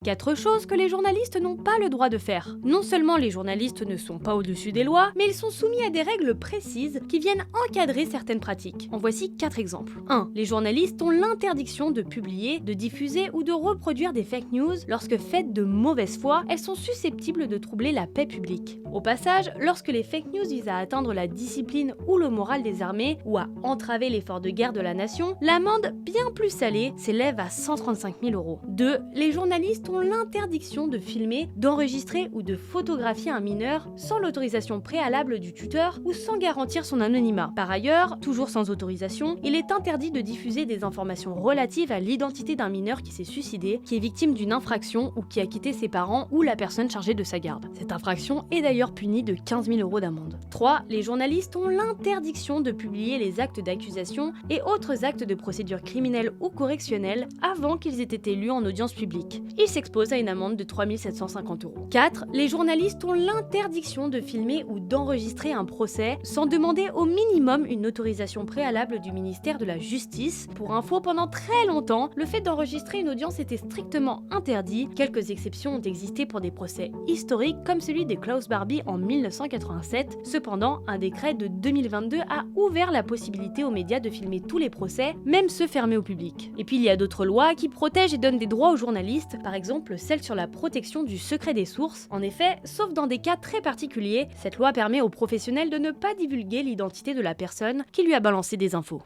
4 choses que les journalistes n'ont pas le droit de faire. Non seulement les journalistes ne sont pas au-dessus des lois, mais ils sont soumis à des règles précises qui viennent encadrer certaines pratiques. En voici 4 exemples. 1. Les journalistes ont l'interdiction de publier, de diffuser ou de reproduire des fake news lorsque faites de mauvaise foi, elles sont susceptibles de troubler la paix publique. Au passage, lorsque les fake news visent à atteindre la discipline ou le moral des armées ou à entraver l'effort de guerre de la nation, l'amende bien plus salée s'élève à 135 000 €. 2. Les journalistes ont l'interdiction de filmer, d'enregistrer ou de photographier un mineur sans l'autorisation préalable du tuteur ou sans garantir son anonymat. Par ailleurs, toujours sans autorisation, il est interdit de diffuser des informations relatives à l'identité d'un mineur qui s'est suicidé, qui est victime d'une infraction ou qui a quitté ses parents ou la personne chargée de sa garde. Cette infraction est d'ailleurs punie de 15 000 € d'amende. 3. Les journalistes ont l'interdiction de publier les actes d'accusation et autres actes de procédure criminelle ou correctionnelle avant qu'ils aient été lus en audience publique. Ils s'exposent à une amende de 3 750 €. 4. Les journalistes ont l'interdiction de filmer ou d'enregistrer un procès sans demander au minimum une autorisation préalable du ministère de la Justice. Pour info, pendant très longtemps, le fait d'enregistrer une audience était strictement interdit. Quelques exceptions ont existé pour des procès historiques comme celui de Klaus Barbie en 1987. Cependant, un décret de 2022 a ouvert la possibilité aux médias de filmer tous les procès, même ceux fermés au public. Et puis il y a d'autres lois qui protègent et donnent des droits aux journalistes, par exemple celle sur la protection du secret des sources. En effet, sauf dans des cas très particuliers, cette loi permet aux professionnels de ne pas divulguer l'identité de la personne qui lui a balancé des infos.